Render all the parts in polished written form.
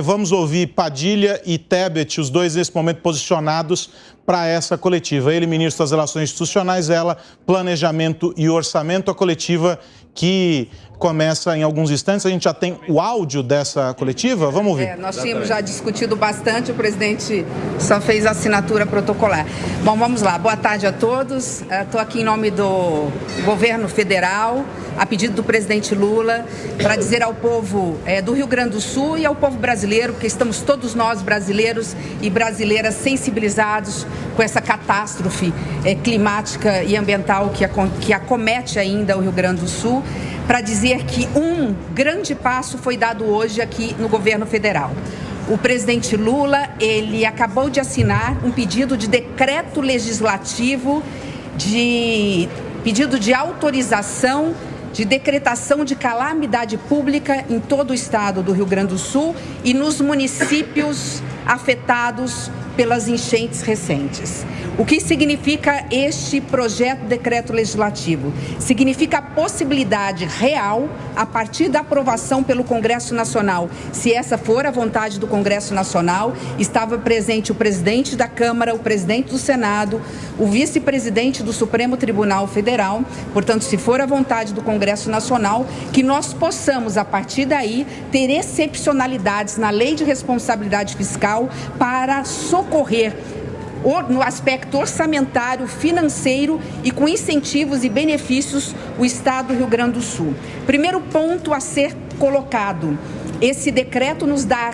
Vamos ouvir Padilha e Tebet, os dois nesse momento posicionados para essa coletiva. Ele, ministro das Relações Institucionais, ela, Planejamento e Orçamento. A coletiva que começa em alguns instantes. A gente já tem o áudio dessa coletiva? Vamos ouvir. Nós tínhamos já discutido bastante, o presidente só fez a assinatura protocolar. Bom, vamos lá. Boa tarde a todos. Estou aqui em nome do governo federal, a pedido do presidente Lula, para dizer ao povo do Rio Grande do Sul e ao povo brasileiro, porque estamos todos nós brasileiros e brasileiras sensibilizados com essa catástrofe climática e ambiental que acomete ainda o Rio Grande do Sul, para dizer que um grande passo foi dado hoje aqui no governo federal. O presidente Lula, ele acabou de assinar um pedido de decreto legislativo, pedido de autorização de decretação de calamidade pública em todo o estado do Rio Grande do Sul e nos municípios afetados pelas enchentes recentes. O que significa este projeto de decreto legislativo? Significa a possibilidade real, a partir da aprovação pelo Congresso Nacional, se essa for a vontade do Congresso Nacional, estava presente o presidente da Câmara, o presidente do Senado, o vice-presidente do Supremo Tribunal Federal, portanto, se for a vontade do Congresso Nacional, que nós possamos, a partir daí, ter excepcionalidades na Lei de Responsabilidade Fiscal para socorrer no aspecto orçamentário, financeiro e com incentivos e benefícios o Estado do Rio Grande do Sul. Primeiro ponto a ser colocado, esse decreto nos dá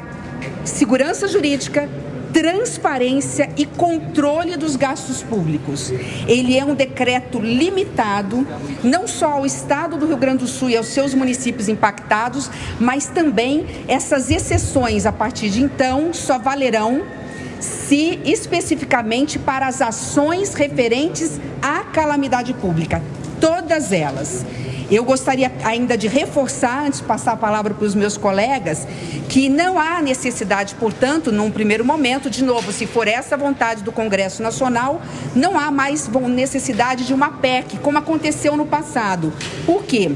segurança jurídica, transparência e controle dos gastos públicos. Ele é um decreto limitado, não só ao Estado do Rio Grande do Sul e aos seus municípios impactados, mas também essas exceções, a partir de então, só valerão se especificamente para as ações referentes à calamidade pública, todas elas. Eu gostaria ainda de reforçar, antes de passar a palavra para os meus colegas, que não há necessidade, portanto, num primeiro momento, de novo, se for essa vontade do Congresso Nacional, não há mais necessidade de uma PEC, como aconteceu no passado. Por quê?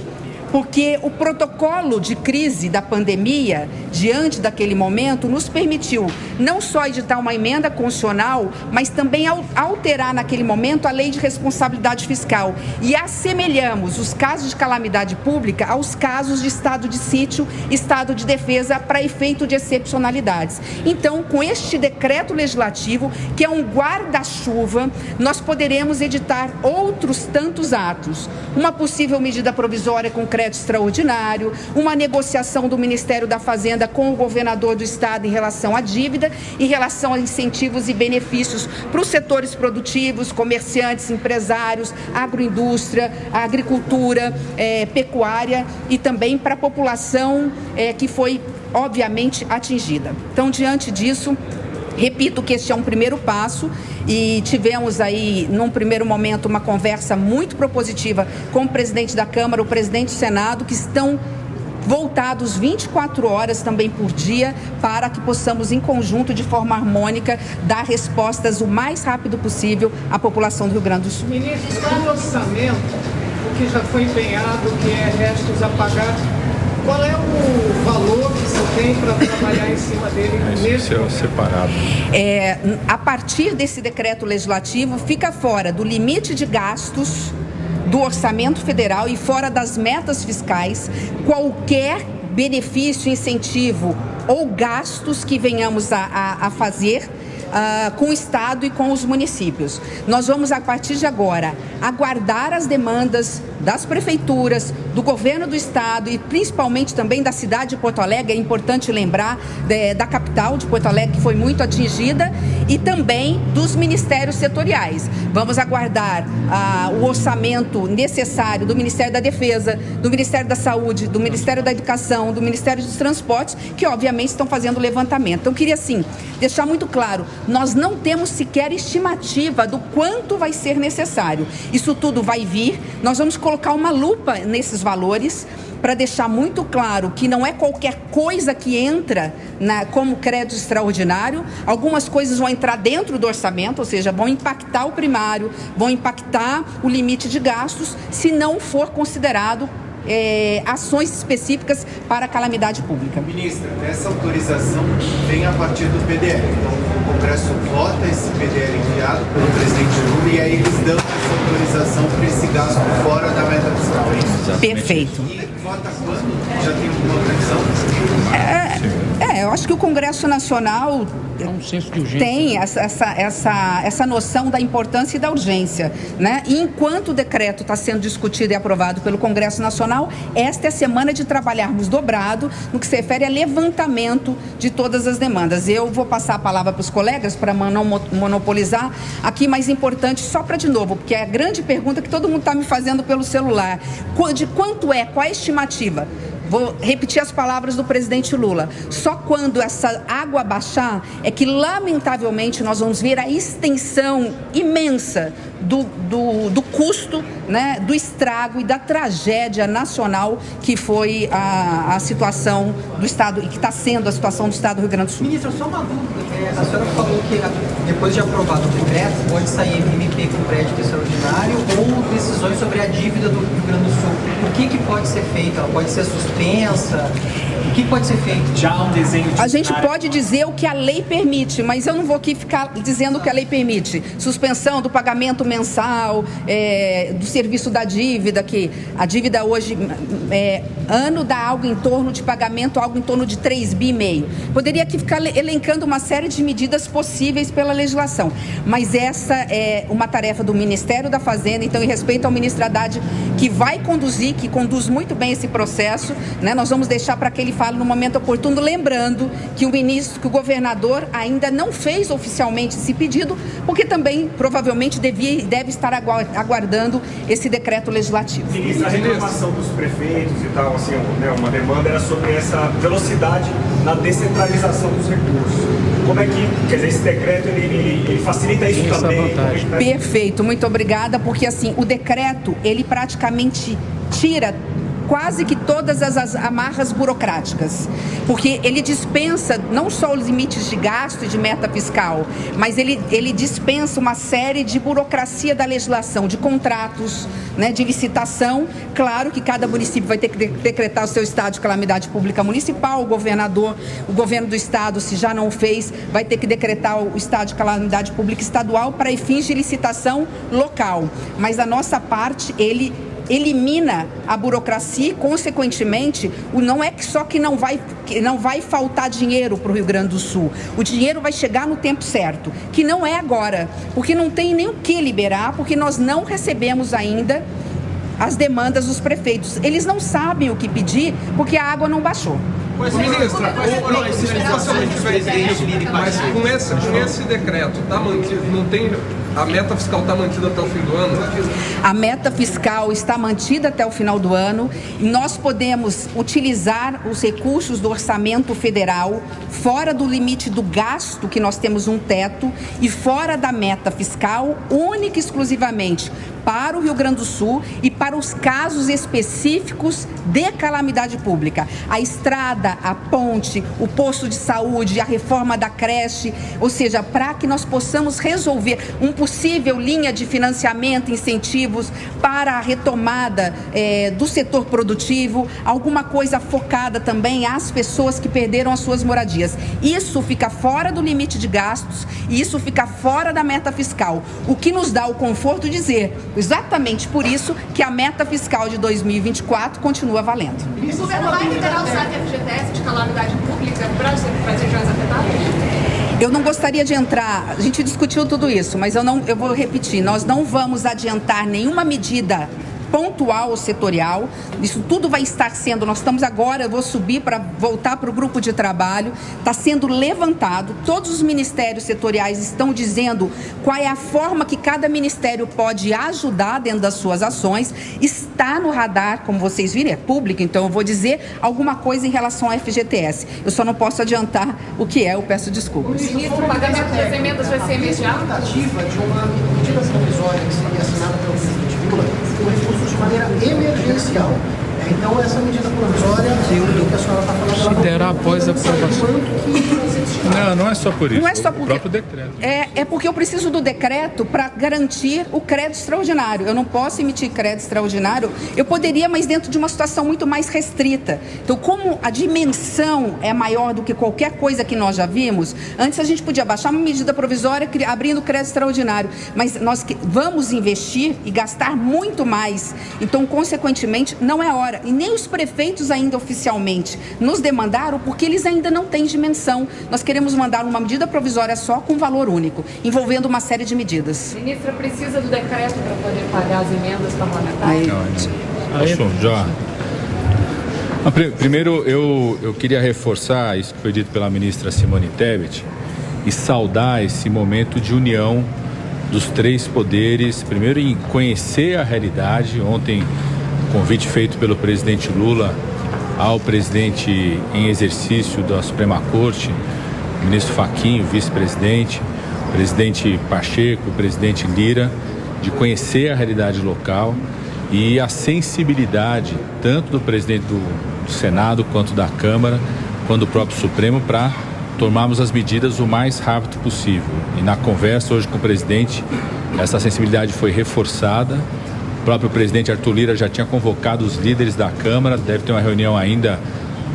Porque o protocolo de crise da pandemia, diante daquele momento, nos permitiu não só editar uma emenda constitucional, mas também alterar naquele momento a Lei de Responsabilidade Fiscal. E assemelhamos os casos de calamidade pública aos casos de estado de sítio, estado de defesa, para efeito de excepcionalidades. Então, com este decreto legislativo, que é um guarda-chuva, nós poderemos editar outros tantos atos. Uma possível medida provisória com crédito extraordinário, uma negociação do Ministério da Fazenda com o governador do estado em relação à dívida, em relação a incentivos e benefícios para os setores produtivos, comerciantes, empresários, agroindústria, agricultura, pecuária e também para a população que foi, obviamente, atingida. Então, diante disso, repito que este é um primeiro passo e tivemos aí, num primeiro momento, uma conversa muito propositiva com o presidente da Câmara, o presidente do Senado, que estão voltados 24 horas também por dia para que possamos, em conjunto, de forma harmônica, dar respostas o mais rápido possível à população do Rio Grande do Sul. Ministro, qual o orçamento, o que já foi empenhado, o que é restos a pagar? Qual é o valor que você tem para trabalhar em cima dele mesmo? Separado. A partir desse decreto legislativo, fica fora do limite de gastos do orçamento federal e fora das metas fiscais qualquer benefício, incentivo ou gastos que venhamos a fazer com o Estado e com os municípios. Nós vamos, a partir de agora, aguardar as demandas das prefeituras, do governo do Estado e principalmente também da cidade de Porto Alegre. É importante lembrar da capital de Porto Alegre, que foi muito atingida, e também dos ministérios setoriais. Vamos aguardar o orçamento necessário do Ministério da Defesa, do Ministério da Saúde, do Ministério da Educação, do Ministério dos Transportes, que obviamente estão fazendo o levantamento. Então, eu queria, assim, deixar muito claro, nós não temos sequer estimativa do quanto vai ser necessário. Isso tudo vai vir, nós vamos colocar uma lupa nesses valores para deixar muito claro que não é qualquer coisa que entra como crédito extraordinário. Algumas coisas vão entrar dentro do orçamento, ou seja, vão impactar o primário, vão impactar o limite de gastos, se não for considerado ações específicas para a calamidade pública. Ministra, essa autorização vem a partir do PDL. Então, o Congresso vota esse PDL enviado pelo presidente Lula e aí eles dão essa autorização para esse gasto fora da meta fiscal, é isso? Perfeito. E vota quando? Já tem alguma previsão? Eu acho que o Congresso Nacional tem essa noção da importância e da urgência, né? E enquanto o decreto está sendo discutido e aprovado pelo Congresso Nacional, esta é a semana de trabalharmos dobrado no que se refere a levantamento de todas as demandas. Eu vou passar a palavra para os colegas para não monopolizar aqui, mais importante, só para de novo, porque é a grande pergunta que todo mundo está me fazendo pelo celular. De quanto qual é a estimativa? Vou repetir as palavras do presidente Lula. Só quando essa água baixar é que, lamentavelmente, nós vamos ver a extensão imensa do custo, né, do estrago e da tragédia nacional que foi a situação do Estado e que está sendo a situação do Estado do Rio Grande do Sul. Ministra, só uma dúvida. A senhora falou que depois de aprovado o decreto pode sair MP com crédito extraordinário ou decisões sobre a dívida do Rio Grande do Sul. O que pode ser feito? Ela pode ser suspensa? O que pode ser feito? Já há um desenho de... A gente pode dizer o que a lei permite, mas eu não vou aqui ficar dizendo o que a lei permite. Suspensão do pagamento mensal, do serviço da dívida, que a dívida hoje, ano dá algo em torno de pagamento, algo em torno de 3,5 bi. Poderia aqui ficar elencando uma série de medidas possíveis pela legislação, mas essa é uma tarefa do Ministério da Fazenda, então, em respeito ao ministro Haddad, que vai conduzir, que conduz muito bem esse processo, né? Nós vamos deixar para que ele fale no momento oportuno, lembrando que o governador ainda não fez oficialmente esse pedido, porque também provavelmente deve estar aguardando esse decreto legislativo. Ministra, a reclamação dos prefeitos e tal, assim, né, uma demanda era sobre essa velocidade na descentralização dos recursos. Como é que, quer dizer, esse decreto ele facilita isso também? Perfeito, muito obrigada, porque assim, o decreto, ele praticamente tira quase que todas as amarras burocráticas, porque ele dispensa não só os limites de gasto e de meta fiscal, mas ele dispensa uma série de burocracia da legislação, de contratos, né, de licitação. Claro que cada município vai ter que decretar o seu estado de calamidade pública municipal, o governo do estado, se já não o fez, vai ter que decretar o estado de calamidade pública estadual para fins de licitação local. Mas da nossa parte, ele elimina a burocracia e, consequentemente, não é só que não vai faltar dinheiro para o Rio Grande do Sul. O dinheiro vai chegar no tempo certo, que não é agora, porque não tem nem o que liberar, porque nós não recebemos ainda as demandas dos prefeitos. Eles não sabem o que pedir, porque a água não baixou. Ministra, mas com esse decreto, tá mantido, não tem... A meta fiscal está mantida até o fim do ano? A meta fiscal está mantida até o final do ano e nós podemos utilizar os recursos do orçamento federal fora do limite do gasto, que nós temos um teto, e fora da meta fiscal, única e exclusivamente para o Rio Grande do Sul e para os casos específicos de calamidade pública. A estrada, a ponte, o posto de saúde, a reforma da creche, ou seja, para que nós possamos resolver um possível linha de financiamento, incentivos para a retomada do setor produtivo, alguma coisa focada também às pessoas que perderam as suas moradias. Isso fica fora do limite de gastos e isso fica fora da meta fiscal, o que nos dá o conforto de dizer, exatamente por isso, que a meta fiscal de 2024 continua valendo. O governo vai liberar o SAT-FGTS de calamidade pública para as regiões afetadas? Eu não gostaria de entrar, a gente discutiu tudo isso, mas eu vou repetir, nós não vamos adiantar nenhuma medida pontual ou setorial, isso tudo vai estar sendo, nós estamos agora, eu vou subir para voltar para o grupo de trabalho, está sendo levantado, todos os ministérios setoriais estão dizendo qual é a forma que cada ministério pode ajudar dentro das suas ações, está no radar, como vocês viram, é público, então eu vou dizer alguma coisa em relação ao FGTS, eu só não posso adiantar o que é, eu peço desculpas. Ministro, o pagamento das emendas vai ser imediato? A tentativa de uma medida provisória que seria assinada pelo presidente Lula com recursos de maneira emergencial. Então, essa medida provisória, o que a senhora está falando... Se der após a aprovação. Não é só por isso. Não é só porque... O próprio decreto. É porque eu preciso do decreto para garantir o crédito extraordinário. Eu não posso emitir crédito extraordinário. Eu poderia, mas dentro de uma situação muito mais restrita. Então, como a dimensão é maior do que qualquer coisa que nós já vimos, antes a gente podia baixar uma medida provisória abrindo crédito extraordinário. Mas nós vamos investir e gastar muito mais. Então, consequentemente, não é hora. E nem os prefeitos ainda oficialmente nos demandaram, porque eles ainda não têm dimensão. Nós queremos mandar uma medida provisória só com valor único, envolvendo uma série de medidas. Ministra, precisa do decreto para poder pagar as emendas parlamentares? Primeiro, eu queria reforçar isso que foi dito pela ministra Simone Tebet e saudar esse momento de união dos três poderes. Primeiro, em conhecer a realidade. Ontem, convite feito pelo presidente Lula ao presidente em exercício da Suprema Corte, ministro Fachin, vice-presidente, presidente Pacheco, presidente Lira, de conhecer a realidade local e a sensibilidade tanto do presidente do Senado quanto da Câmara, quanto do próprio Supremo, para tomarmos as medidas o mais rápido possível. E na conversa hoje com o presidente, essa sensibilidade foi reforçada. O próprio presidente Arthur Lira já tinha convocado os líderes da Câmara, deve ter uma reunião ainda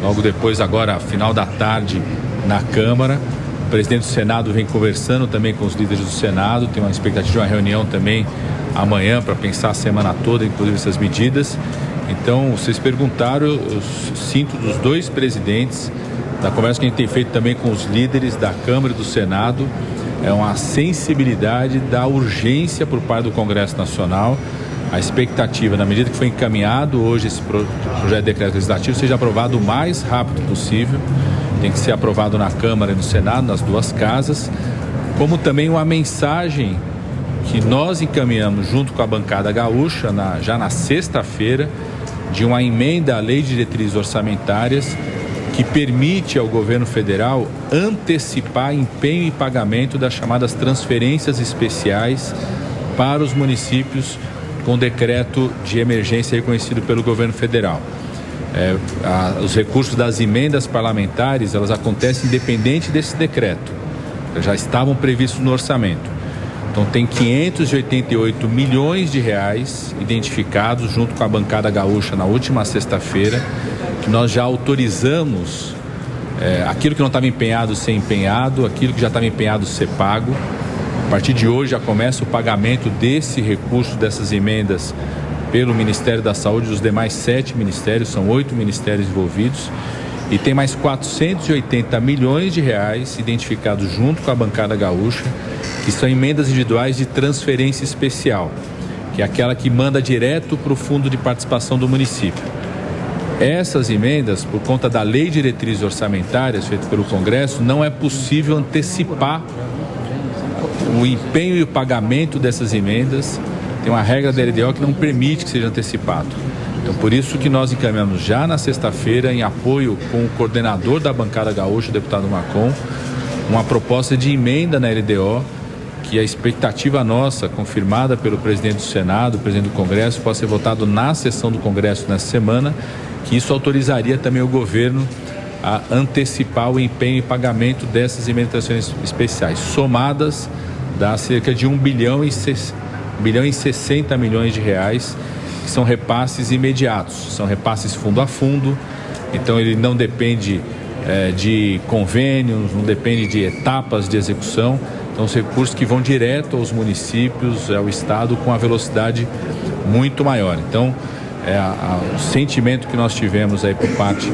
logo depois, agora final da tarde, na Câmara. O presidente do Senado vem conversando também com os líderes do Senado, tem uma expectativa de uma reunião também amanhã para pensar a semana toda, inclusive essas medidas. Então, vocês perguntaram, eu sinto dos dois presidentes, da conversa que a gente tem feito também com os líderes da Câmara e do Senado, é uma sensibilidade da urgência por parte do Congresso Nacional. A expectativa, na medida que foi encaminhado hoje esse projeto de decreto legislativo, seja aprovado o mais rápido possível. Tem que ser aprovado na Câmara e no Senado, nas duas casas, como também uma mensagem que nós encaminhamos junto com a bancada gaúcha, já na sexta-feira, de uma emenda à Lei de Diretrizes Orçamentárias que permite ao governo federal antecipar empenho e pagamento das chamadas transferências especiais para os municípios com decreto de emergência reconhecido pelo governo federal. Os recursos das emendas parlamentares, elas acontecem independente desse decreto, já estavam previstos no orçamento. Então tem 588 milhões de reais identificados junto com a bancada gaúcha na última sexta-feira, que nós já autorizamos aquilo que não estava empenhado ser empenhado, aquilo que já estava empenhado ser pago. A partir de hoje já começa o pagamento desse recurso, dessas emendas, pelo Ministério da Saúde e os demais 7 ministérios, são 8 ministérios envolvidos, e tem mais 480 milhões de reais identificados junto com a bancada gaúcha, que são emendas individuais de transferência especial, que é aquela que manda direto para o fundo de participação do município. Essas emendas, por conta da Lei de Diretrizes Orçamentárias feita pelo Congresso, não é possível antecipar o empenho e o pagamento dessas emendas. Tem uma regra da LDO que não permite que seja antecipado. Então, por isso que nós encaminhamos já na sexta-feira, em apoio com o coordenador da bancada gaúcha, o deputado Marcon, uma proposta de emenda na LDO, que a expectativa nossa, confirmada pelo presidente do Senado, presidente do Congresso, possa ser votado na sessão do Congresso nessa semana, que isso autorizaria também o governo a antecipar o empenho e pagamento dessas emendas especiais, somadas dá cerca de 1 bilhão e 60 milhões de reais, que são repasses imediatos, são repasses fundo a fundo. Então ele não depende de convênios, não depende de etapas de execução. Então os recursos que vão direto aos municípios, ao estado, com a velocidade muito maior. Então o sentimento que nós tivemos aí por parte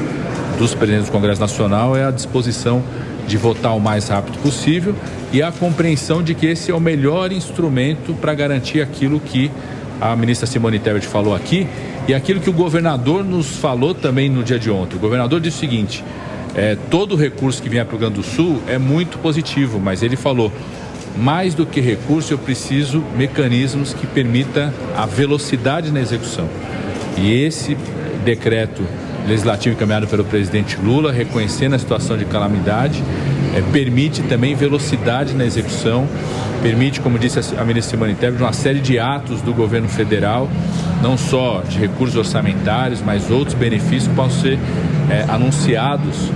dos presidentes do Congresso Nacional é a disposição de votar o mais rápido possível e a compreensão de que esse é o melhor instrumento para garantir aquilo que a ministra Simone Tebet falou aqui e aquilo que o governador nos falou também no dia de ontem. O governador disse o seguinte: todo recurso que vier para o Rio Grande do Sul é muito positivo, mas ele falou, mais do que recurso, eu preciso mecanismos que permitam a velocidade na execução. E esse decreto legislativo encaminhado pelo presidente Lula, reconhecendo a situação de calamidade, permite também velocidade na execução, permite, como disse a ministra Simone Tebet, uma série de atos do governo federal, não só de recursos orçamentários, mas outros benefícios que possam ser anunciados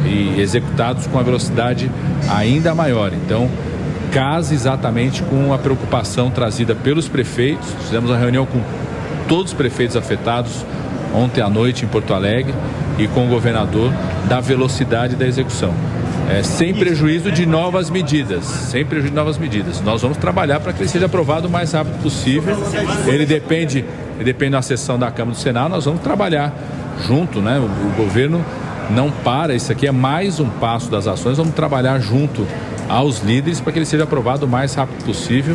e executados com uma velocidade ainda maior. Então, casa exatamente com a preocupação trazida pelos prefeitos. Fizemos uma reunião com todos os prefeitos afetados ontem à noite em Porto Alegre e com o governador da velocidade da execução. Sem prejuízo de novas medidas, Nós vamos trabalhar para que ele seja aprovado o mais rápido possível. Ele depende da sessão da Câmara e do Senado, nós vamos trabalhar junto, né? O governo não para, isso aqui é mais um passo das ações, vamos trabalhar junto aos líderes para que ele seja aprovado o mais rápido possível.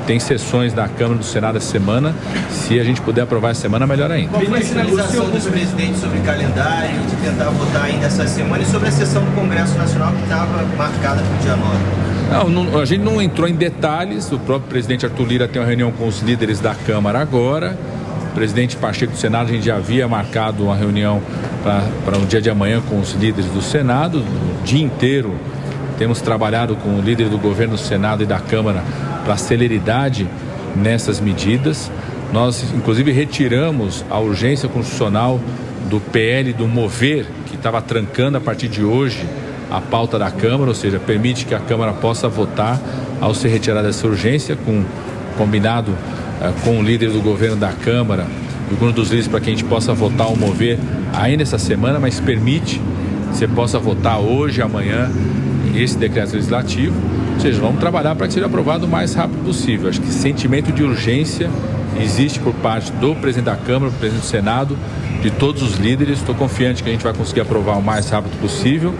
Tem sessões da Câmara e do Senado essa semana. Se a gente puder aprovar essa semana, melhor ainda. Qual foi a sinalização dos presidentes sobre calendário, de tentar votar ainda essa semana e sobre a sessão do Congresso Nacional que estava marcada para o dia 9? A gente não entrou em detalhes. O próprio presidente Arthur Lira tem uma reunião com os líderes da Câmara agora. O presidente Pacheco do Senado, a gente já havia marcado uma reunião para o dia de amanhã com os líderes do Senado. O dia inteiro temos trabalhado com o líder do governo do Senado e da Câmara para celeridade nessas medidas. Nós, inclusive, retiramos a urgência constitucional do PL do Mover, que estava trancando a partir de hoje a pauta da Câmara, ou seja, permite que a Câmara possa votar ao ser retirada essa urgência, combinado com o líder do governo da Câmara e alguns dos líderes para que a gente possa votar o Mover ainda essa semana, mas permite que você possa votar hoje, amanhã, esse decreto legislativo. Ou seja, vamos trabalhar para que seja aprovado o mais rápido possível. Acho que sentimento de urgência existe por parte do presidente da Câmara, do presidente do Senado, de todos os líderes. Estou confiante que a gente vai conseguir aprovar o mais rápido possível,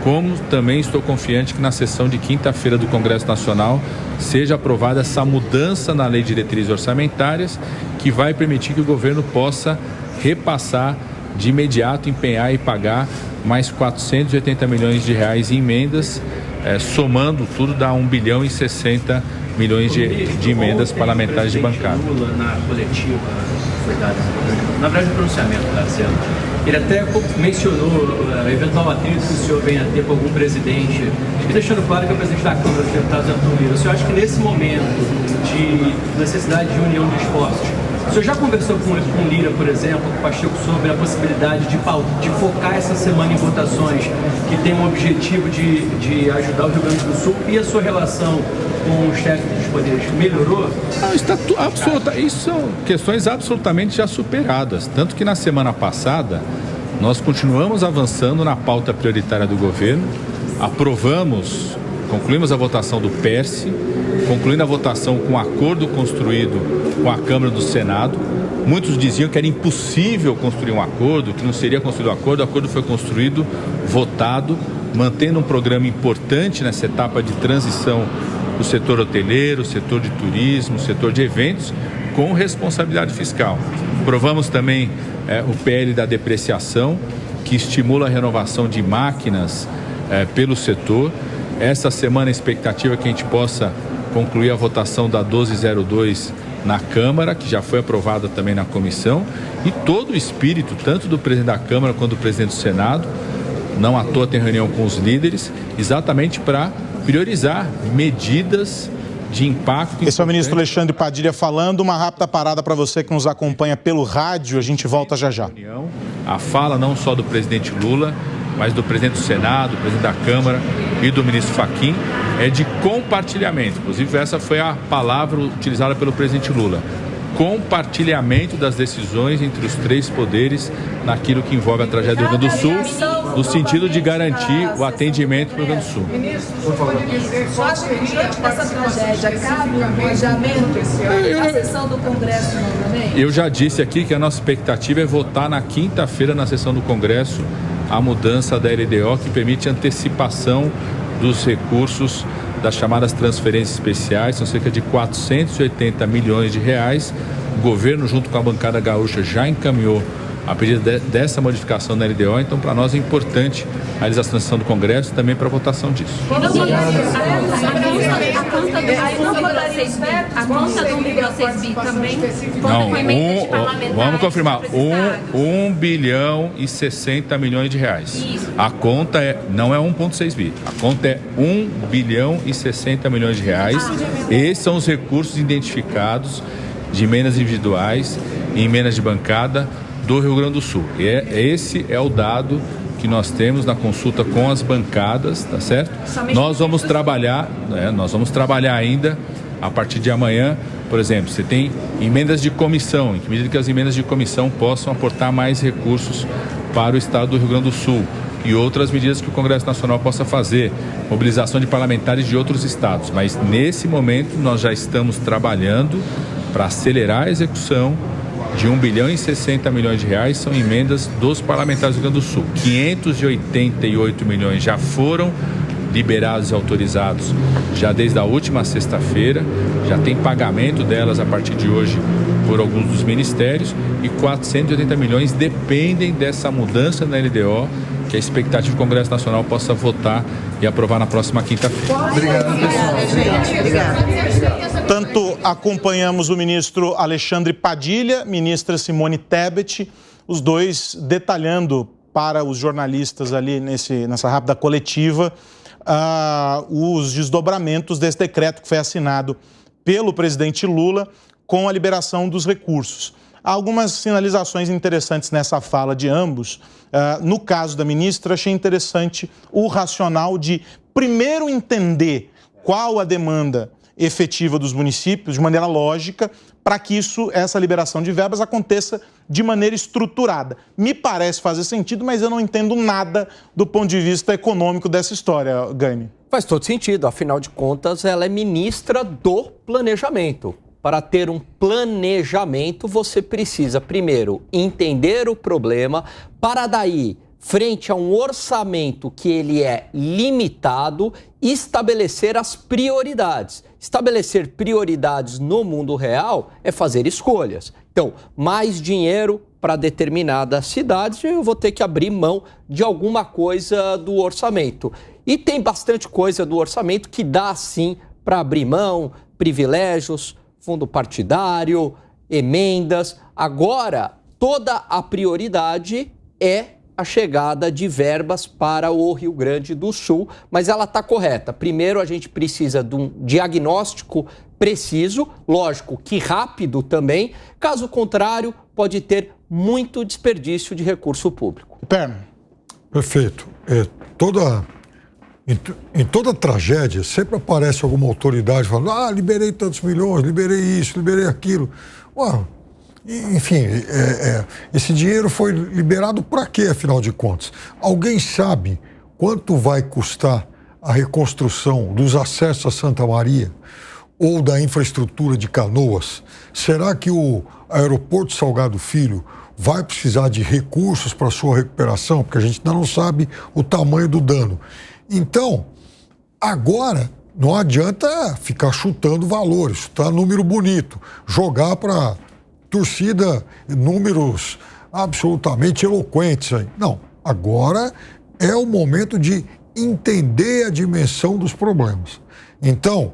como também estou confiante que na sessão de quinta-feira do Congresso Nacional seja aprovada essa mudança na Lei de Diretrizes Orçamentárias, que vai permitir que o governo possa repassar de imediato, empenhar e pagar mais 480 milhões de reais em emendas, somando tudo dá 1 bilhão e 60 milhões de emendas parlamentares de bancada. Lula, na coletiva, foi dada, na verdade, o pronunciamento está sendo. Ele até mencionou a eventual atrito que o senhor venha a ter com algum presidente, e deixando claro que é o presidente da Câmara dos Deputados, Arthur Lira. O senhor acha que nesse momento de necessidade de união de esforços, o senhor já conversou com o Lira, por exemplo, com o Pacheco, sobre a possibilidade de focar essa semana em votações que tem o objetivo de ajudar o Rio Grande do Sul, e a sua relação com o chefe dos poderes melhorou? Não, isso são questões absolutamente já superadas. Tanto que na semana passada nós continuamos avançando na pauta prioritária do governo, concluímos a votação do PERSE, concluindo a votação com um acordo construído com a Câmara do Senado. Muitos diziam que era impossível construir um acordo, que não seria construído um acordo. O acordo foi construído, votado, mantendo um programa importante nessa etapa de transição do setor hoteleiro, setor de turismo, setor de eventos, com responsabilidade fiscal. Aprovamos também o PL da depreciação, que estimula a renovação de máquinas pelo setor. Essa semana a expectativa é que a gente possa concluir a votação da 1202 na Câmara, que já foi aprovada também na comissão, e todo o espírito, tanto do presidente da Câmara quanto do presidente do Senado, não à toa tem reunião com os líderes, exatamente para priorizar medidas de impacto. Esse é o ministro Alexandre Padilha falando. Uma rápida parada para você que nos acompanha pelo rádio, a gente volta já já. A fala não só do presidente Lula, mas do presidente do Senado, do presidente da Câmara e do ministro Fachin, é de compartilhamento. Inclusive, essa foi a palavra utilizada pelo presidente Lula. Compartilhamento das decisões entre os três poderes naquilo que envolve a tragédia do Rio Grande do Sul, no sentido de garantir o atendimento para o Rio Grande do Sul. Ministro, pode dizer qual seria a tragédia, cabe um planejamento na sessão do Congresso novamente? Eu já disse aqui que a nossa expectativa é votar na quinta-feira na sessão do Congresso a mudança da LDO, que permite antecipação dos recursos das chamadas transferências especiais. São cerca de 480 milhões de reais. O governo, junto com a bancada gaúcha, já encaminhou a pedido dessa modificação da LDO. Então, para nós é importante a realização da sessão do Congresso e também para a votação disso. A conta do 1,6 bi também? Não, vamos confirmar. 1 bilhão e 60 milhões de reais. Isso. A conta não é 1,6 bi. A conta é 1 bilhão e 60 milhões de reais. Esses são os recursos identificados de emendas individuais e emendas de bancada do Rio Grande do Sul. Esse é o dado que nós temos na consulta com as bancadas, tá certo? Nós vamos trabalhar ainda a partir de amanhã. Por exemplo, você tem emendas de comissão, em que medida que as emendas de comissão possam aportar mais recursos para o estado do Rio Grande do Sul e outras medidas que o Congresso Nacional possa fazer, mobilização de parlamentares de outros estados. Mas nesse momento nós já estamos trabalhando para acelerar a execução de 1 bilhão e 60 milhões de reais, são emendas dos parlamentares do Rio Grande do Sul. 588 milhões já foram liberados e autorizados já desde a última sexta-feira, já tem pagamento delas a partir de hoje por alguns dos ministérios, e 480 milhões dependem dessa mudança na LDO, que a expectativa do Congresso Nacional possa votar e aprovar na próxima quinta-feira. Obrigado, gente. Obrigado. Tanto acompanhamos o ministro Alexandre Padilha, ministra Simone Tebet, os dois detalhando para os jornalistas ali nessa rápida coletiva os desdobramentos desse decreto que foi assinado pelo presidente Lula com a liberação dos recursos. Há algumas sinalizações interessantes nessa fala de ambos. No caso da ministra, achei interessante o racional de primeiro entender qual a demanda efetiva dos municípios, de maneira lógica, para que essa liberação de verbas aconteça de maneira estruturada. Me parece fazer sentido, mas eu não entendo nada do ponto de vista econômico dessa história, Gaime. Faz todo sentido, afinal de contas, ela é ministra do planejamento. Para ter um planejamento, você precisa, primeiro, entender o problema, para daí, frente a um orçamento que ele é limitado, estabelecer as prioridades. Estabelecer prioridades no mundo real é fazer escolhas. Então, mais dinheiro para determinadas cidades, eu vou ter que abrir mão de alguma coisa do orçamento. E tem bastante coisa do orçamento que dá, sim, para abrir mão, privilégios, fundo partidário, emendas. Agora, toda a prioridade é a chegada de verbas para o Rio Grande do Sul, mas ela está correta. Primeiro, a gente precisa de um diagnóstico preciso, lógico que rápido também, caso contrário, pode ter muito desperdício de recurso público. Perna. Perfeito. Em toda tragédia, sempre aparece alguma autoridade falando: liberei tantos milhões, liberei isso, liberei aquilo. Uau. Enfim, esse dinheiro foi liberado para quê, afinal de contas? Alguém sabe quanto vai custar a reconstrução dos acessos a Santa Maria ou da infraestrutura de Canoas? Será que o aeroporto Salgado Filho vai precisar de recursos para sua recuperação? Porque a gente ainda não sabe o tamanho do dano. Então, agora não adianta ficar chutando valores, chutar número bonito, jogar para torcida números absolutamente eloquentes aí. Não, agora é o momento de entender a dimensão dos problemas. Então,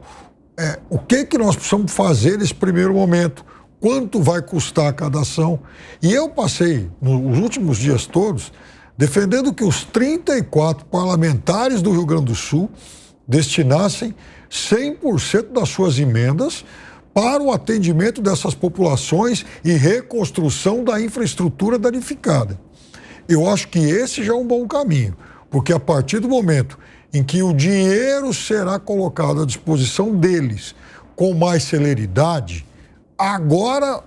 o que nós precisamos fazer nesse primeiro momento? Quanto vai custar cada ação? E eu passei, nos últimos dias todos, defendendo que os 34 parlamentares do Rio Grande do Sul destinassem 100% das suas emendas para o atendimento dessas populações e reconstrução da infraestrutura danificada. Eu acho que esse já é um bom caminho, porque a partir do momento em que o dinheiro será colocado à disposição deles com mais celeridade, agora,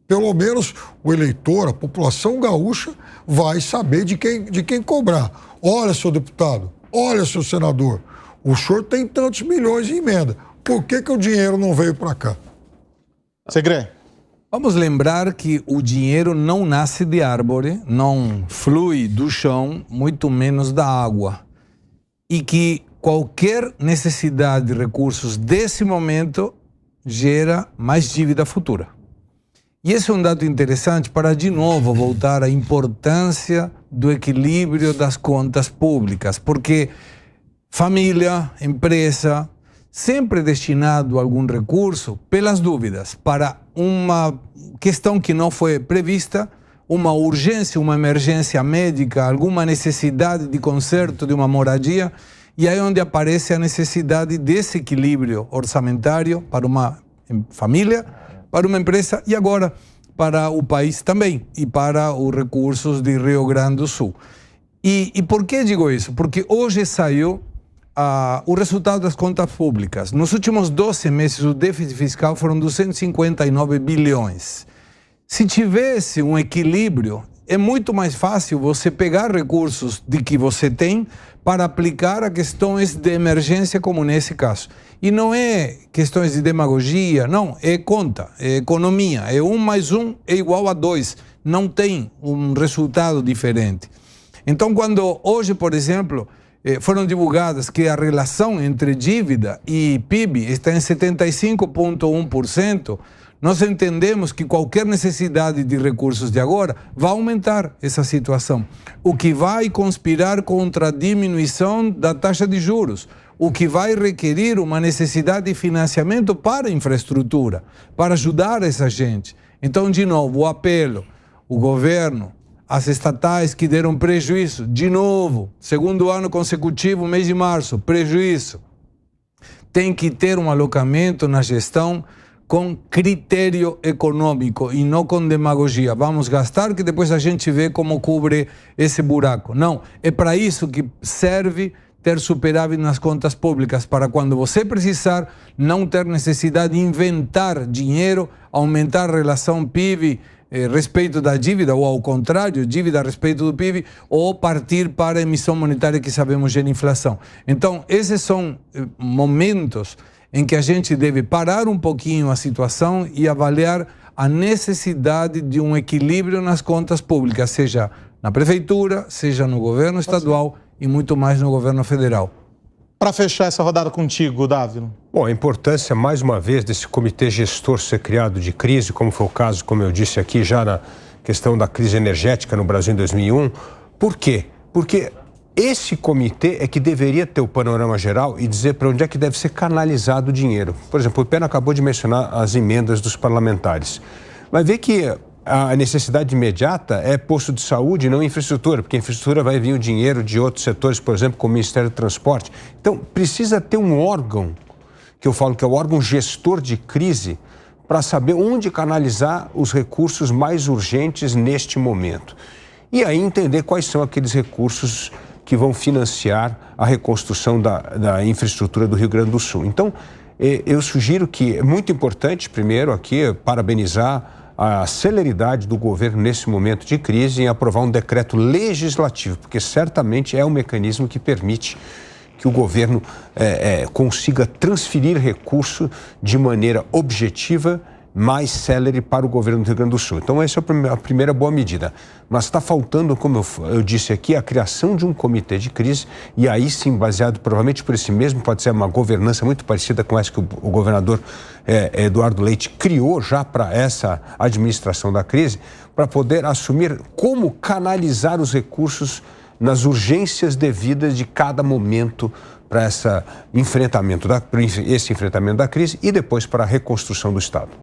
pelo menos, o eleitor, a população gaúcha, vai saber de quem cobrar. Olha, seu deputado, olha, seu senador, o senhor tem tantos milhões em emenda. Por que o dinheiro não veio para cá? Segre. Vamos lembrar que o dinheiro não nasce de árvore, não flui do chão, muito menos da água. E que qualquer necessidade de recursos desse momento gera mais dívida futura. E esse é um dado interessante para, de novo, voltar à importância do equilíbrio das contas públicas, porque família, empresa, sempre destinado algum recurso, pelas dúvidas, para uma questão que não foi prevista, uma urgência, uma emergência médica, alguma necessidade de conserto de uma moradia, e aí é onde aparece a necessidade desse equilíbrio orçamentário para uma família, para uma empresa e agora para o país também, e para os recursos de Rio Grande do Sul. E por que digo isso? Porque hoje saiu o resultado das contas públicas. Nos últimos 12 meses, o déficit fiscal foram 259 bilhões. Se tivesse um equilíbrio, é muito mais fácil você pegar recursos de que você tem para aplicar a questões de emergência, como nesse caso. E não é questões de demagogia, não, é conta, é economia. É 1 mais 1 é igual a 2. Não tem um resultado diferente. Então, quando hoje, por exemplo, foram divulgadas que a relação entre dívida e PIB está em 75,1%, nós entendemos que qualquer necessidade de recursos de agora vai aumentar essa situação, o que vai conspirar contra a diminuição da taxa de juros, o que vai requerir uma necessidade de financiamento para a infraestrutura, para ajudar essa gente. Então, de novo, o apelo, o governo, as estatais que deram prejuízo, de novo, segundo ano consecutivo, mês de março, prejuízo. Tem que ter um alocamento na gestão com critério econômico e não com demagogia. Vamos gastar que depois a gente vê como cobre esse buraco. Não, é para isso que serve ter superávit nas contas públicas, para quando você precisar não ter necessidade de inventar dinheiro, aumentar a relação PIB respeito da dívida, ou ao contrário, dívida a respeito do PIB, ou partir para a emissão monetária que sabemos gera inflação. Então, esses são momentos em que a gente deve parar um pouquinho a situação e avaliar a necessidade de um equilíbrio nas contas públicas, seja na prefeitura, seja no governo estadual e muito mais no governo federal. Para fechar essa rodada contigo, Dávila. Bom, a importância, mais uma vez, desse comitê gestor ser criado de crise, como foi o caso, como eu disse aqui, já na questão da crise energética no Brasil em 2001. Por quê? Porque esse comitê é que deveria ter o panorama geral e dizer para onde é que deve ser canalizado o dinheiro. Por exemplo, o Pena acabou de mencionar as emendas dos parlamentares. Vai ver que a necessidade imediata é posto de saúde e não infraestrutura, porque a infraestrutura vai vir o dinheiro de outros setores, por exemplo, como o Ministério do Transporte. Então, precisa ter um órgão, que eu falo que é o órgão gestor de crise, para saber onde canalizar os recursos mais urgentes neste momento. E aí entender quais são aqueles recursos que vão financiar a reconstrução da infraestrutura do Rio Grande do Sul. Então, eu sugiro que é muito importante, primeiro, aqui, parabenizar a celeridade do governo nesse momento de crise em aprovar um decreto legislativo, porque certamente é um mecanismo que permite que o governo consiga transferir recurso de maneira objetiva, mais célere para o governo do Rio Grande do Sul. Então essa é a primeira boa medida. Mas está faltando, como eu disse aqui, a criação de um comitê de crise, e aí sim, baseado provavelmente por esse mesmo, pode ser uma governança muito parecida com essa que o governador Eduardo Leite criou já para essa administração da crise, para poder assumir como canalizar os recursos nas urgências devidas de cada momento para esse enfrentamento da crise e depois para a reconstrução do Estado.